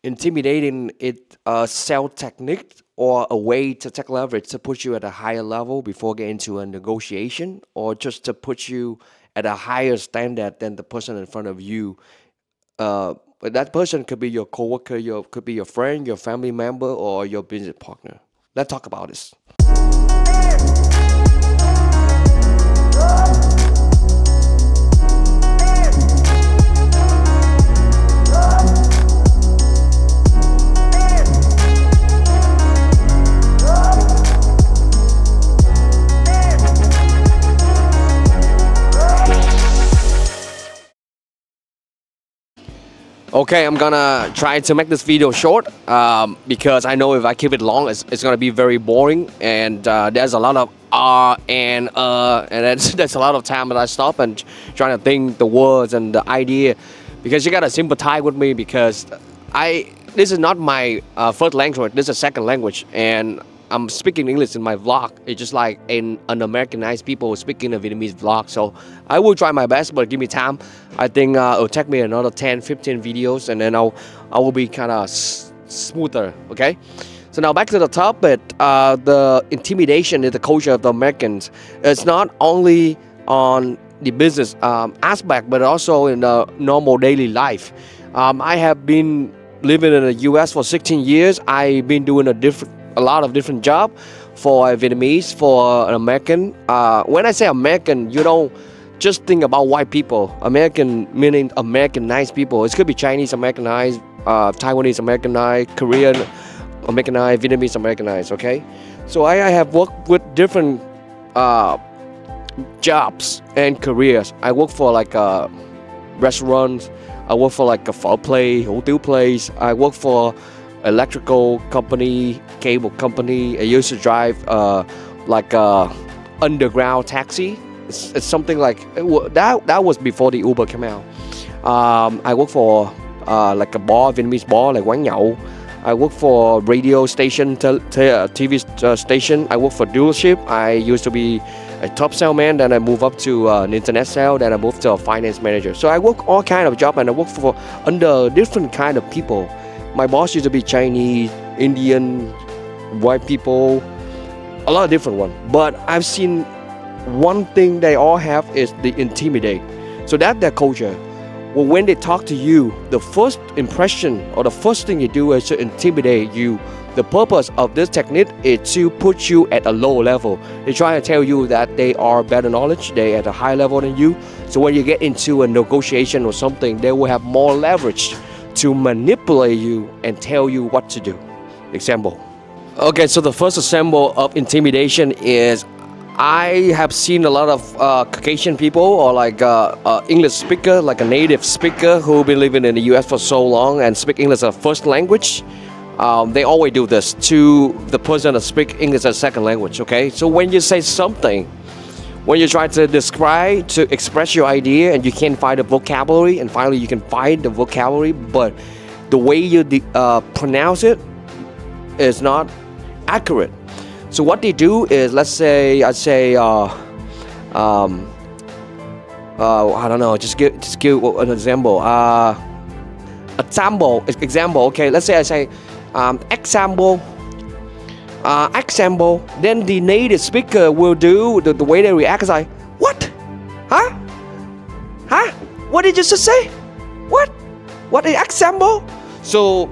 intimidating it a sell technique or a way to take leverage to put you at a higher level before getting to a negotiation, or just to put you at a higher standard than the person in front of you. But that person could be your coworker, could be your friend, your family member, or your business partner. Let's talk about this. Okay, I'm gonna try to make this video short because I know if I keep it long, it's gonna be very boring, and there's a lot of and that's a lot of time that I stop and trying to think the words and the idea, because you gotta sympathize with me, because this is not my first language, this is a second language, and I'm speaking English in my vlog. It's just like an Americanized people speaking a Vietnamese vlog. So I will try my best, but give me time. I think it'll take me another 10-15 videos, and then I will be kind of smoother. Okay. So now back to the topic. The intimidation in the culture of the Americans. It's not only on the business aspect, but also in the normal daily life. I have been living in the U.S. for 16 years. I've been doing a lot of different jobs for a Vietnamese, for an American. When I say American, you don't just think about white people. American meaning Americanized people. It could be Chinese Americanized, Taiwanese Americanized, Korean Americanized, Vietnamese Americanized, okay? So I have worked with different jobs and careers. I work for like restaurants. I work for like a phở place, hotel place. I work for electrical company, cable company. I used to drive like a underground taxi. It's something like that was before the Uber came out. I work for like a bar, Vietnamese bar, like quán nhậu. I work for radio station, TV station. I work for dealership. I used to be a top salesman, then I moved up to an internet sale, then I moved to a finance manager. So I work all kind of job, and I work for under different kind of people. My boss used to be Chinese, Indian, white people, a lot of different ones. But I've seen one thing they all have is the intimidate. So that's their culture. Well, when they talk to you, the first impression or the first thing you do is to intimidate you. The purpose of this technique is to put you at a low level. They try to tell you that they are better knowledge, they're at a high level than you. So when you get into a negotiation or something, they will have more leverage to manipulate you and tell you what to do. Example. Okay, so the first example of intimidation is I have seen a lot of Caucasian people, or like English speaker, like a native speaker who been living in the US for so long and speak English as a first language. They always do this to the person that speak English as a second language, okay? So when you say something, when you try to describe, to express your idea, and you can't find the vocabulary, and finally you can find the vocabulary, but the way you pronounce it is not accurate. So what they do is, let's say, I don't know, just give an example. Example, okay, let's say I say, example, then the native speaker will do the way they react is like, what? Huh? What did you just say? What is example? So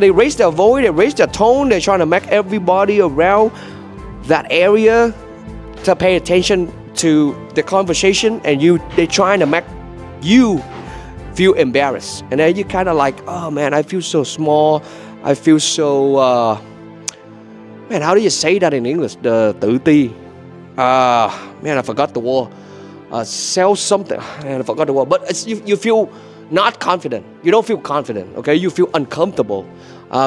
they raise their voice, they raise their tone, they're trying to make everybody around that area to pay attention to the conversation, and they're trying to make you feel embarrassed. And then you kind of like, oh man, I feel so small, I feel so, man, how do you say that in English? The tự ti. Man, I forgot the word. Sell something, man, I forgot the word. But you feel not confident. You don't feel confident, okay? You feel uncomfortable.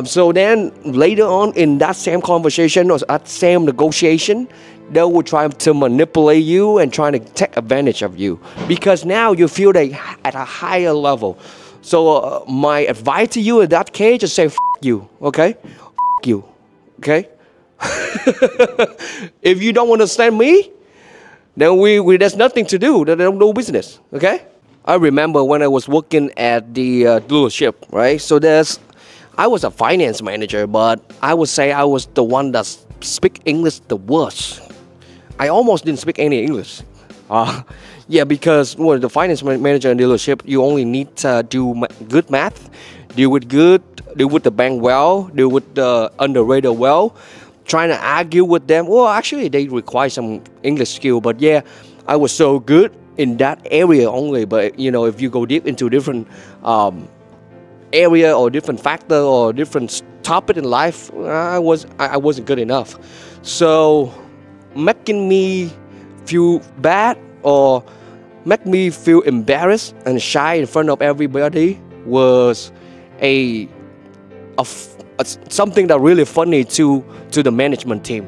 So then later on in that same conversation or that same negotiation, they will try to manipulate you and trying to take advantage of you, because now you feel they at a higher level. So my advice to you in that case is say F you, okay? F you, okay? If you don't understand me, then we there's nothing to do. They don't do business, okay? I remember when I was working at the dealership, right? So I was a finance manager, but I would say I was the one that speak English the worst. I almost didn't speak any English. Uh, yeah, because well, the finance manager in dealership, you only need to do good math, deal with good, deal with the bank well, deal with the underwriter well. Trying to argue with them. Well, actually, they require some English skill, but yeah, I was so good in that area only. But you know, if you go deep into different area or different factor or different topic in life, I wasn't good enough. So making me feel bad or make me feel embarrassed and shy in front of everybody was a something that really funny to the management team.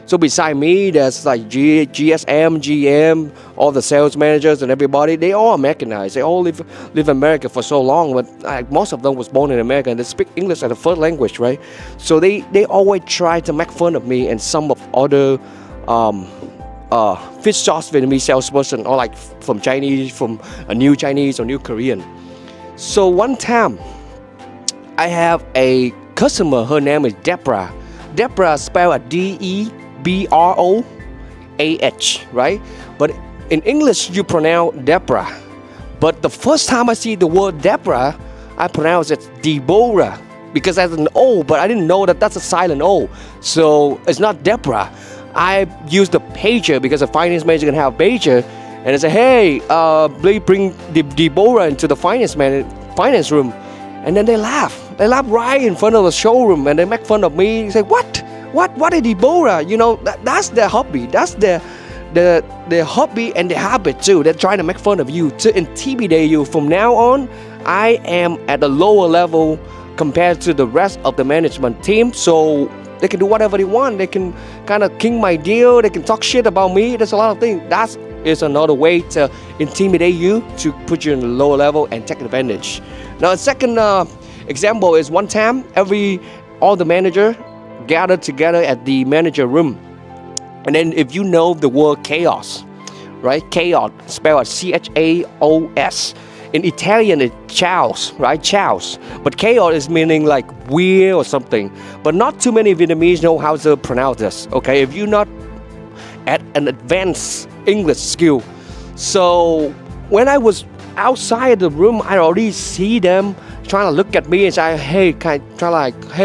So beside me, there's like GSM, GM, all the sales managers and everybody. They all Americanized. They all live in America for so long, but most of them was born in America and they speak English as a first language, right? So they always try to make fun of me and some of other fish sauce Vietnamese salesperson, or like from Chinese, from a new Chinese or new Korean. So one time, I have a customer. Her name is Deborah. Deborah spelled Debroah, right? But in English, you pronounce Deborah. But the first time I see the word Deborah, I pronounce it Deborah because that's an O, but I didn't know that that's a silent O. So it's not Deborah. I used the pager because a finance manager can have a pager, and I say, hey, please bring Deborah into the finance room. And then they laugh. They laugh right in front of the showroom, and they make fun of me. They say, what is Deborah? You know, that's their hobby. That's their hobby and their habit too. They're trying to make fun of you, to intimidate you. From now on, I am at a lower level compared to the rest of the management team. So they can do whatever they want. They can kind of king my deal. They can talk shit about me. There's a lot of things. That is another way to intimidate you, to put you in a lower level and take advantage. Now, a second example is one time all the manager gathered together at the manager room. And then if you know the word chaos, right? Chaos, spelled C-H-A-O-S. In Italian, it's chaos, right? Chaos. But chaos is meaning like weird or something. But not too many Vietnamese know how to pronounce this, okay? If you're not at an advanced English skill. So when I was outside the room, I already see them trying to look at me and say, hey,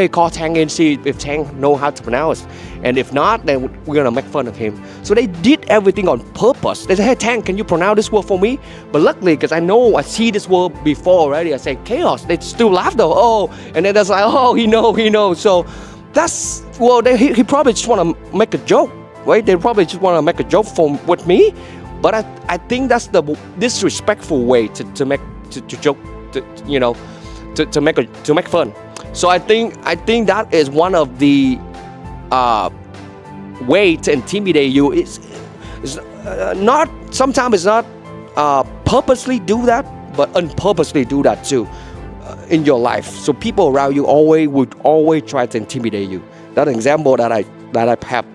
call Tang and see if Tang know how to pronounce. And if not, then we're gonna make fun of him. So they did everything on purpose. They said, hey Tang, can you pronounce this word for me? But luckily, because I see this word before already, I say chaos. They still laugh though. Oh, and then that's like, oh, he knows. So that's, well, he probably just want to make a joke, right? They probably just want to make a joke with me. But I think that's the disrespectful way to make joke, to make fun. So I think that is one of the way to intimidate you. It's not, sometimes it's not purposely do that, but unpurposely do that too in your life. So people around you would always try to intimidate you. That's an example that I have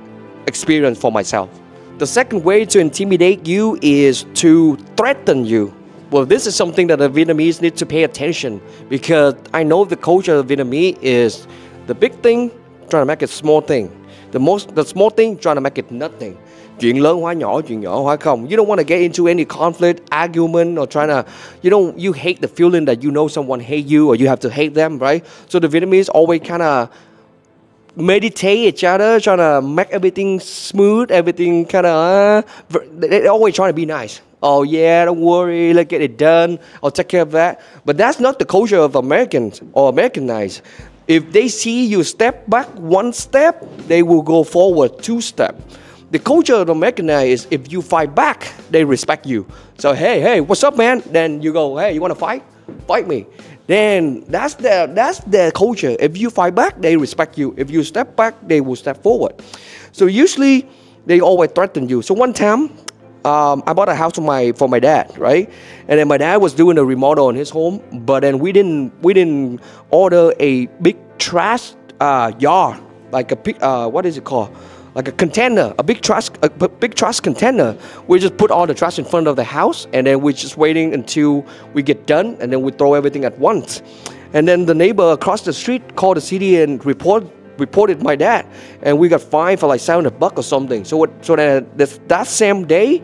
experienced for myself. The second way to intimidate you is to threaten you. Well, this is something that the Vietnamese need to pay attention, because I know the culture of Vietnamese is the big thing trying to make it small thing, the small thing trying to make it nothing. Chuyện lớn hóa nhỏ, chuyện nhỏ hóa không. You don't want to get into any conflict, argument, or trying to, you hate the feeling that you know someone hate you or you have to hate them, right? So the Vietnamese always kind of meditate each other, trying to make everything smooth, everything kind of, they always trying to be nice. Oh yeah, don't worry, let's get it done, I'll take care of that. But that's not the culture of Americans or Americanized. If they see you step back one step, they will go forward 2 steps. The culture of Americanized is if you fight back, they respect you. So hey, what's up, man? Then you go, hey, you want to fight? Fight me. Then that's their culture. If you fight back, they respect you. If you step back, they will step forward. So usually they always threaten you. So one time, I bought a house for my dad, right? And then my dad was doing a remodel in his home, but then we didn't order a big trash yard, like a big what is it called? Like a container, a big trash container. We just put all the trash in front of the house, and then we're just waiting until we get done, and then we throw everything at once. And then the neighbor across the street called the city and reported my dad, and we got fined for like $700 or something. So that same day,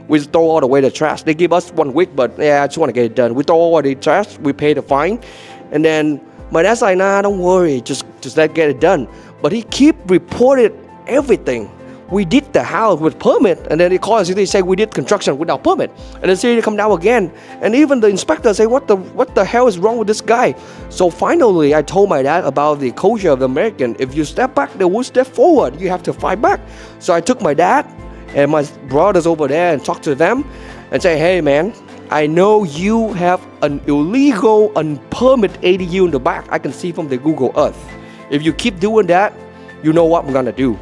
we throw all away the trash. They give us 1 week, but yeah, I just want to get it done. We throw all the trash, we pay the fine, and then my dad's like, nah, don't worry, just let get it done. But he keep reported everything. We did the house with permit, and then they call us. They say we did construction without permit, and then they come down again. And even the inspector say, what the hell is wrong with this guy? So finally, I told my dad about the culture of the American. If you step back, they will step forward. You have to fight back. So I took my dad and my brothers over there and talked to them, and say, hey man, I know you have an illegal, unpermitted ADU in the back. I can see from the Google Earth. If you keep doing that, you know what I'm gonna do.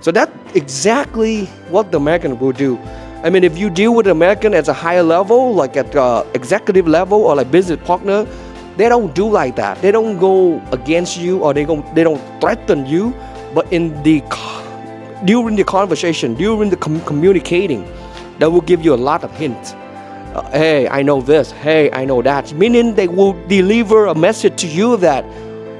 So that's exactly what the American will do. I mean, if you deal with the American at a higher level, like at executive level or like business partner, they don't do like that. They don't go against you, or they don't threaten you. But during the conversation, during the communicating, they will give you a lot of hints. Hey, I know this. Hey, I know that. Meaning they will deliver a message to you that,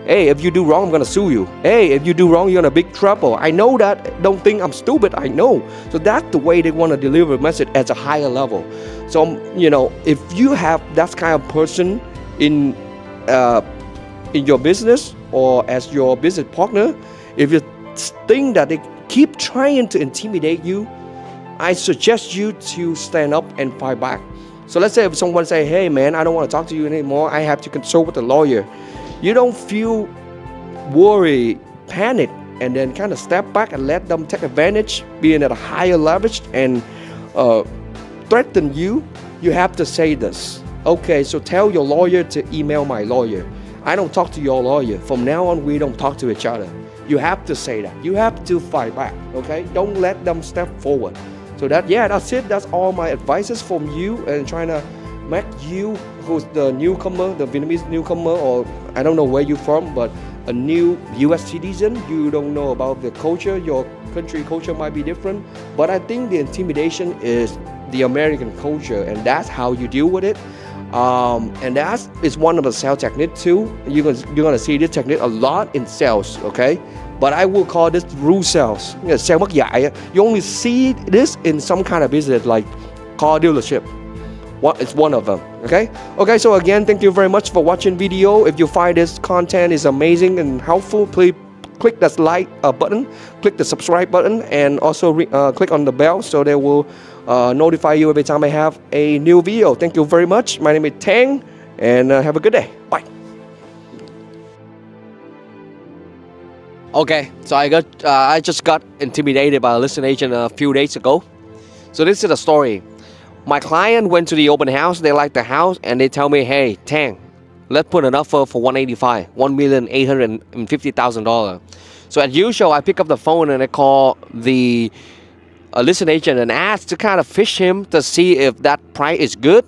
hey, if you do wrong, I'm gonna sue you. Hey, if you do wrong, you're in a big trouble. I know that. Don't think I'm stupid. I know. So that's the way they want to deliver a message at a higher level. So, you know, if you have that kind of person in your business or as your business partner, if you think that they keep trying to intimidate you, I suggest you to stand up and fight back. So let's say if someone say, hey man, I don't want to talk to you anymore, I have to consult with a lawyer. You don't feel worry, panic, and then kind of step back and let them take advantage, being at a higher leverage and threaten you. You have to say this. Okay, so tell your lawyer to email my lawyer. I don't talk to your lawyer. From now on, we don't talk to each other. You have to say that. You have to fight back, okay? Don't let them step forward. So that's it. That's all my advices from you, and trying to make you, who's the newcomer, the Vietnamese newcomer, or I don't know where you're from, but a new US citizen. You don't know about the culture. Your country culture might be different, but I think the intimidation is the American culture, and that's how you deal with it. And that is one of the sales techniques too. You're gonna see this technique a lot in sales, okay? But I will call this rule sales. Sale mất dạy. You only see this in some kind of business like car dealership. It's one of them, okay? Okay, so again, thank you very much for watching video. If you find this content is amazing and helpful, please click that like button, click the subscribe button, and also click on the bell so they will notify you every time I have a new video. Thank you very much. My name is Tang, and have a good day. Bye. Okay, so I just got intimidated by a listing agent a few days ago. So this is the story. My client went to the open house. They liked the house, and they tell me, "Hey, Tang, let's put an offer for $185, $1,850,000." So as usual, I pick up the phone and I call the listing agent and ask to kind of fish him to see if that price is good.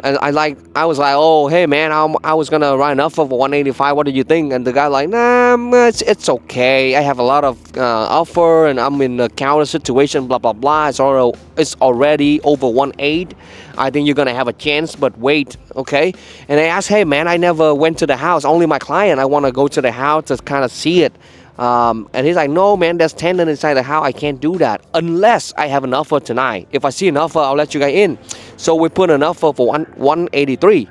And I was like, oh, hey man, I was gonna write an offer for $185. What do you think? And the guy like, nah, it's okay. I have a lot of offer, and I'm in a counter situation. Blah blah blah. It's already over 1.8. I think you're gonna have a chance, but wait, okay? And I asked, hey man, I never went to the house. Only my client. I want to go to the house to kind of see it. And he's like, no man, there's tenant inside the house. I can't do that unless I have an offer tonight. If I see an offer, I'll let you guys in. So we put an offer for $183,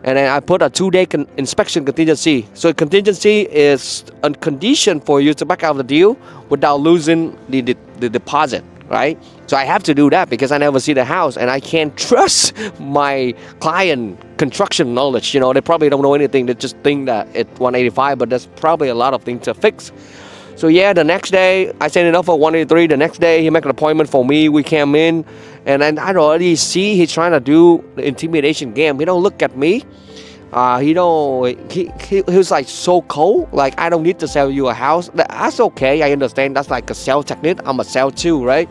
and then I put a 2-day inspection contingency. So contingency is a condition for you to back out of the deal without losing the deposit, right? So I have to do that because I never see the house, and I can't trust my client construction knowledge. You know, they probably don't know anything. They just think that it's $185, but there's probably a lot of things to fix. So yeah, the next day I sent it up for $183. The next day he make an appointment for me. We came in, and then I already see he's trying to do the intimidation game. He don't look at me. He was like so cold. Like, I don't need to sell you a house. That's okay. I understand. That's like a sales technique. I'm a sell too, right?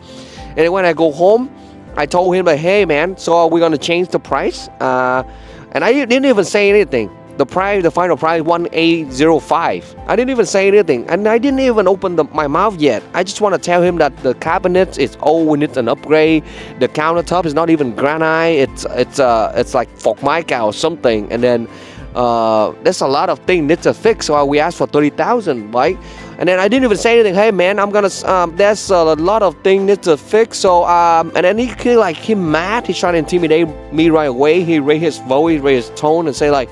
And then when I go home, I told him like, hey man, so we're gonna change the price. And I didn't even say anything. The price, the final price, $1,805. I didn't even say anything, and I didn't even open my mouth yet. I just want to tell him that the cabinet is old, we need an upgrade. The countertop is not even granite. It's like formica or something. And then there's a lot of things need to fix, so we asked for 30,000, right? And then I didn't even say anything. Hey man, I'm gonna there's a lot of things need to fix. So and then he like he mad. He's trying to intimidate me right away. He raised his voice, he raised his tone, and say like,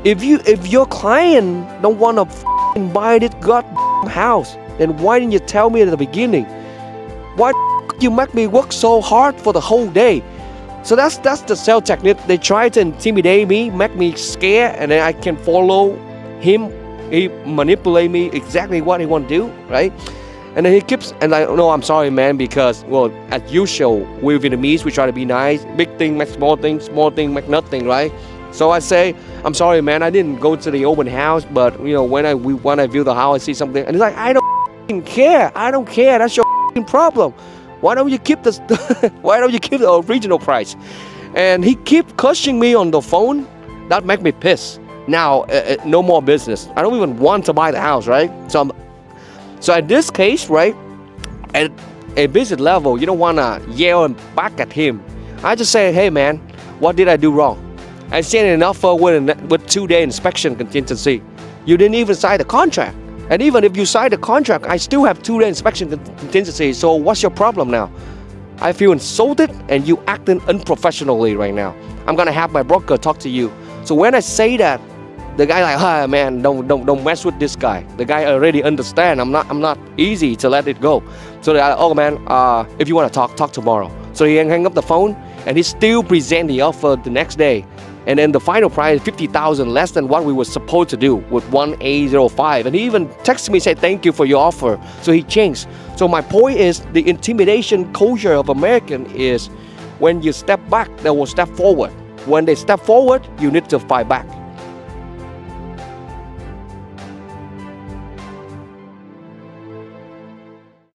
if your client don't want to buy this goddamn house, then why didn't you tell me at the beginning? Why you make me work so hard for the whole day? So that's the sales technique. They try to intimidate me, make me scared, and then I can follow him. He manipulate me exactly what he want to do, right? And then he keeps, and I no, I'm sorry, man, because well, as usual, we're Vietnamese. We try to be nice. Big thing make small thing make nothing, right? So I say, I'm sorry, man. I didn't go to the open house, but you know, when I view the house, I see something, and he's like, I don't care. I don't care. That's your problem. Why don't you keep this? Why don't you keep the original price? And he keep cursing me on the phone. That make me pissed. Now, no more business. I don't even want to buy the house, right? So in this case, right, at a business level, you don't want to yell back at him. I just say, hey man, what did I do wrong? I sent an offer with 2-day inspection contingency. You didn't even sign the contract. And even if you sign the contract, I still have 2-day inspection contingency. So what's your problem now? I feel insulted and you acting unprofessionally right now. I'm gonna have my broker talk to you. So when I say that, the guy like, ah man, don't mess with this guy. The guy already understand. I'm not easy to let it go. So they're like, oh man, if you want to talk tomorrow. So he hang up the phone and he still present the offer the next day. And then the final price is 50,000 less than what we were supposed to do with 1A05. And he even texted me, said thank you for your offer. So he changed. So my point is the intimidation culture of American is when you step back, they will step forward. When they step forward, you need to fight back.